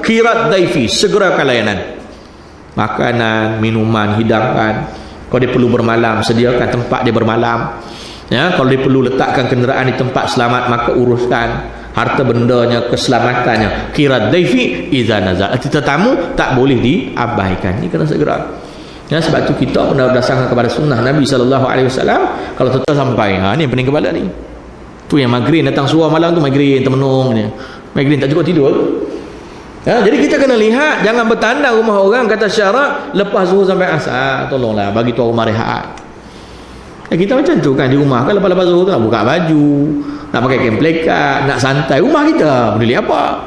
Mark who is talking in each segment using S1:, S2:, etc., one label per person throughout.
S1: kirat daifi, segerakan layanan. Makanan, minuman, hidangan. Kalau dia perlu bermalam, sediakan tempat dia bermalam. Ya, kalau dia perlu letakkan kenderaan di tempat selamat, maka uruskan harta bendanya, keselamatannya. Kirat daifi idza nazal. Tetamu tak boleh diabaikan. Ini kena segera. Ya, sebab tu kita berdasarkan kepada sunnah Nabi SAW, kalau tetap sampai, ni yang pening kepala ni. Tu yang migrain datang suar malam tu, migrain termenung ni. Migrain tak cukup tidur. Ya, jadi kita kena lihat, jangan bertanda rumah orang kata syarat lepas zuhur sampai asar. Tolonglah bagi tuan rumah rehat. Kita macam tu kan di rumah kan, lepas zuhur tu nak buka baju, nak pakai kain plekat, nak santai. Rumah kita peduli apa?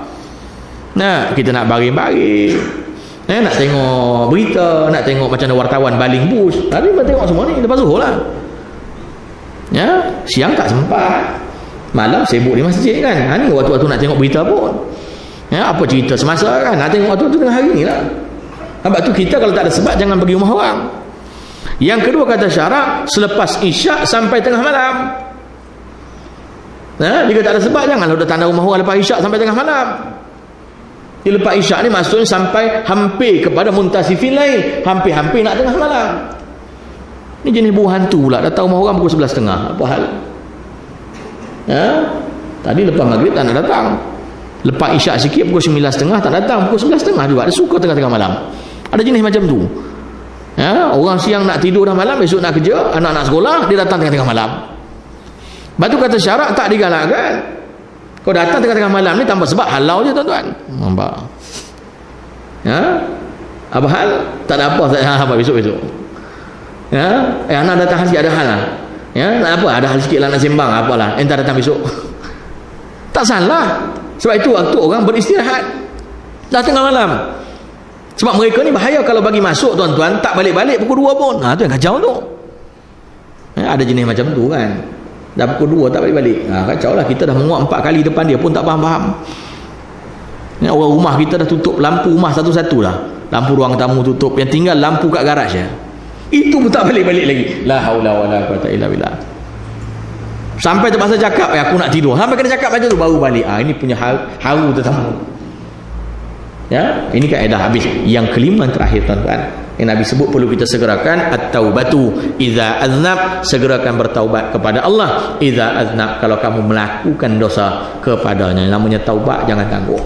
S1: Nah, kita nak baring-baring, nak tengok berita, nak tengok macam mana wartawan baling bus. Tapi kita tengok semua ni lepas zuhur lah. Ya, siang tak sempat, malam sibuk di masjid kan. Ni waktu-waktu nak tengok berita pun. Ya, apa cerita semasa kan, nak tengok waktu tu tengah hari ni lah. Sebab tu kita kalau tak ada sebab, jangan pergi rumah orang. Yang kedua kata syarat, selepas isyak sampai tengah malam. Jika tak ada sebab, janganlah dah tanda rumah orang lepas isyak sampai tengah malam. Di lepas isyak ni maksudnya sampai hampir kepada muntasifin lain, hampir-hampir nak tengah malam. Ni jenis buah hantu pula, datang rumah orang pukul 11.30. Apa hal? Tadi lepas maghrib tak nak datang, lepas isyak sikit pukul 9.30 tak datang, pukul 11.30 juga. Dia suka tengah-tengah malam. Ada jenis macam tu. Orang siang nak tidur dah malam, besok nak kerja, anak-anak sekolah, dia datang tengah-tengah malam. Batu kata syarat tak digalakkan. Kau datang tengah-tengah malam ni tanpa sebab, halau je tuan-tuan. Nampak? Apa hal? Tak ada apa, apa besok-besok. Anak datang sikit ada hal lah. Tak apa, ada hal sikit lah nak sembang, apalah, entar datang besok. Tak salah. Sebab itu waktu orang beristirahat dah tengah malam. Sebab mereka ni bahaya kalau bagi masuk tuan-tuan, tak balik-balik pukul 2 pun. Tu yang kacau tu. Ada jenis macam tu kan. Dah pukul 2 tak balik-balik. Kacau lah. Kita dah menguap 4 kali depan dia pun tak faham-faham. Orang rumah kita dah tutup lampu rumah satu-satu lah. Lampu ruang tamu tutup, yang tinggal lampu kat garaj ya. Itu pun tak balik-balik lagi. La haula wala quwata illa billah. Sampai terpaksa cakap, aku nak tidur. Sampai kena cakap macam tu baru balik. Ini punya haru tetamu. Ya, ini kaedah habis. Yang kelima terakhir tuan-tuan, yang Nabi sebut perlu kita segerakan, at-taubatu idza aznab, segerakan bertaubat kepada Allah. Idza aznab, kalau kamu melakukan dosa kepadanya. Yang namanya taubat jangan tangguh.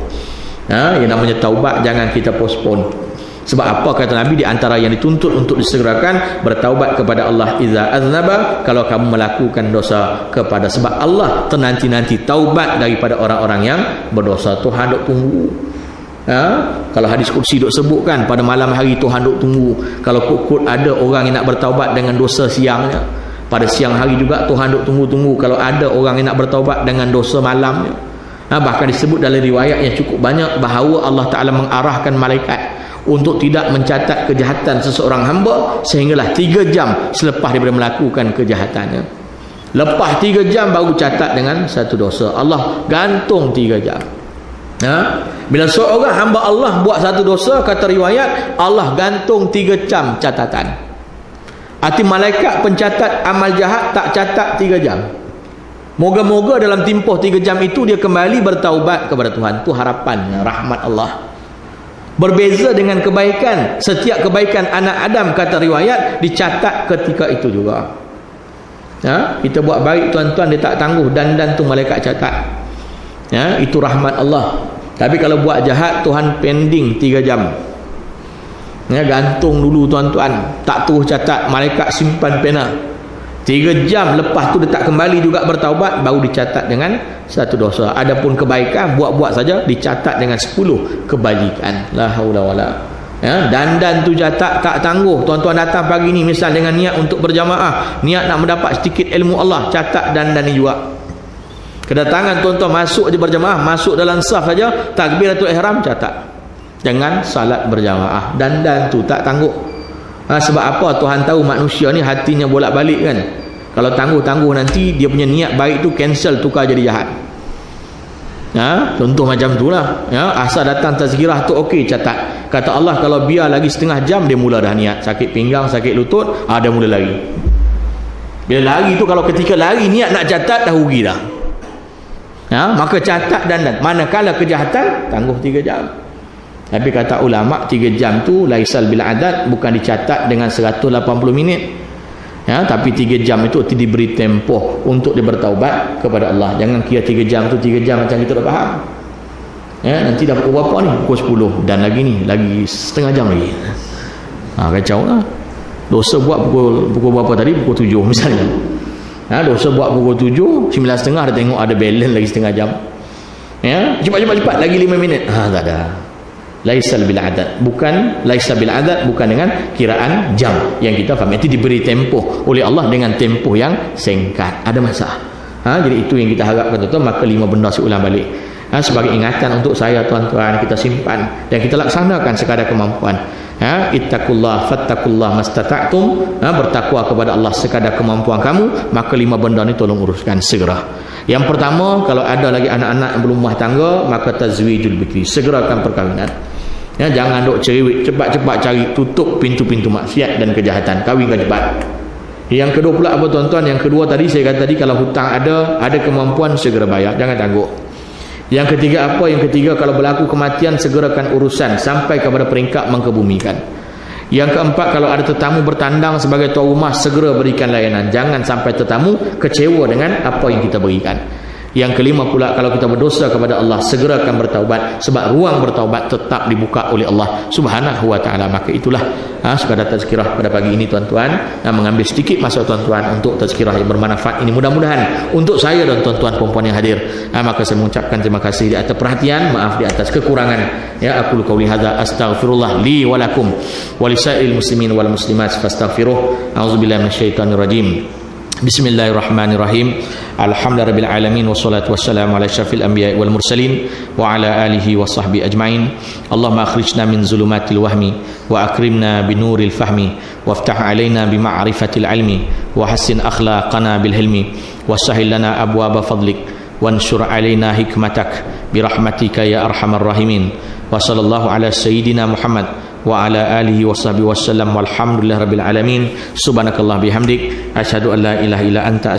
S1: Yang namanya taubat jangan kita postpone. Sebab apa kata Nabi, di antara yang dituntut untuk disegerakan, bertaubat kepada Allah. Idza aznaba, kalau kamu melakukan dosa kepada, sebab Allah tenanti-nanti taubat daripada orang-orang yang berdosa. Tuhan duk tunggu. Kalau hadis qudsi duk sebutkan, pada malam hari Tuhan duk tunggu. Kalau kut-kut ada orang yang nak bertaubat dengan dosa siangnya, pada siang hari juga Tuhan duk tunggu-tunggu kalau ada orang yang nak bertaubat dengan dosa malamnya. Bahkan disebut dalam riwayat yang cukup banyak bahawa Allah Ta'ala mengarahkan malaikat untuk tidak mencatat kejahatan seseorang hamba sehinggalah 3 jam selepas daripada melakukan kejahatannya. Lepas 3 jam baru catat dengan satu dosa. Allah gantung 3 jam. Bila seorang hamba Allah buat satu dosa, kata riwayat, Allah gantung 3 jam catatan. Arti malaikat pencatat amal jahat tak catat 3 jam. Moga-moga dalam tempoh 3 jam itu dia kembali bertaubat kepada Tuhan. Itu harapan rahmat Allah. Berbeza dengan kebaikan, setiap kebaikan anak Adam, kata riwayat, dicatat ketika itu juga. Kita buat baik tuan-tuan, dia tak tangguh, dan tu malaikat catat. Itu rahmat Allah. Tapi kalau buat jahat, Tuhan pending 3 jam. Gantung dulu tuan-tuan, tak terus catat, malaikat simpan pena. 3 jam lepas tu dia tak kembali juga bertaubat, baru dicatat dengan satu dosa. Adapun kebaikan, buat-buat saja, dicatat dengan 10 kebajikan. La haula wala. Dan tu catat, tak tangguh. Tuan-tuan datang pagi ni misal dengan niat untuk berjamaah, niat nak mendapat sedikit ilmu Allah, catat dan ni juga. Kedatangan tuan-tuan masuk je berjamaah, masuk dalam saf saja, takbiratul ihram catat. Jangan salat berjamaah. Dan tu tak tangguh. Sebab apa? Tuhan tahu manusia ni hatinya bolak-balik kan. Kalau tangguh-tangguh nanti dia punya niat baik tu cancel, tukar jadi jahat. Contoh macam tu lah. Asal datang tazkirah tu okey, catat. Kata Allah, kalau biar lagi setengah jam, dia mula dah niat. Sakit pinggang, sakit lutut, dia mula lari. Bila lari tu, kalau ketika lari niat nak catat, dah rugi dah. Maka catat dan manakala kejahatan, tangguh 3 jam. Tapi kata ulama 3 jam tu laisal bil adad, bukan dicatat dengan 180 minit. Ya, tapi 3 jam itu diberi tempoh untuk dia bertaubat kepada Allah. Jangan kira 3 jam tu 3 jam macam kita dah faham. Ya, nanti dah pukul berapa ni? Pukul 10 dan lagi ni lagi setengah jam lagi. Kacau lah. Dosa buat pukul berapa tadi? Pukul 7 misalnya. Dosa buat pukul 7, 9.30 dia tengok ada balance lagi setengah jam. Ya, cepat lagi 5 minit. Tak ada. Laisal bil adad, bukan laisa bil adad, bukan dengan kiraan jam yang kita faham. Itu diberi tempoh oleh Allah dengan tempoh yang singkat. Ada masalah. Jadi itu yang kita harapkan tuan-tuan. Maka 5 benda saya ulang balik. Sebagai ingatan untuk saya tuan-tuan, kita simpan dan kita laksanakan sekadar kemampuan. Ittaqullah fattaqullah mastata'tum. Bertakwa kepada Allah sekadar kemampuan kamu. Maka 5 benda ni tolong uruskan segera. Yang pertama, kalau ada lagi anak-anak yang belum rumah tangga, maka tazwijul bikri, segerakan perkahwinan. Jangan duk cerewet, cepat-cepat cari tutup pintu-pintu maksiat dan kejahatan, kahwinkan cepat. Yang kedua pula apa tuan-tuan? Yang kedua tadi saya kata tadi, kalau hutang ada kemampuan segera bayar, jangan tangguh. Yang ketiga apa? Yang ketiga, kalau berlaku kematian segerakan urusan sampai kepada peringkat mengkebumikan. Yang keempat, kalau ada tetamu bertandang sebagai tuan rumah, segera berikan layanan. Jangan sampai tetamu kecewa dengan apa yang kita berikan. Yang kelima pula, kalau kita berdosa kepada Allah, segerakan bertaubat, sebab ruang bertaubat tetap dibuka oleh Allah Subhanahu wa taala. Maka itulah sekadar tazkirah pada pagi ini tuan-tuan, mengambil sedikit masa tuan-tuan untuk tazkirah yang bermanfaat ini, mudah-mudahan untuk saya dan tuan-tuan perempuan yang hadir. Maka saya mengucapkan terima kasih di atas perhatian, maaf di atas kekurangan. Aku qauli hadza astaghfirullah li wa lakum wa lisairil muslimin wal muslimat fastaghfiruh. A'udzubillahi minasyaitonir rajim. Bismillahirrahmanirrahim. Alhamdulillahirabbil alamin wassalatu wassalamu ala asyrafil anbiya'i wal mursalin wa ala alihi wa sahbihi ajmain. Allahumma akhrijna min zulumatil wahmi wa akrimna binuril fahmi waftah alaina bima'rifatil ilmi wa hassin akhlaqana bil hilmi wa sahhil lana abwaaba fadlik wanshur alaina hikmatak birahmatika ya arhamar rahimin. Wa sallallahu ala sayyidina Muhammad wa ala alihi wa sahbihi wasallam walhamdulillahirabbil alamin. Subhanakallah bihamdik asyhadu an la ilaha illa anta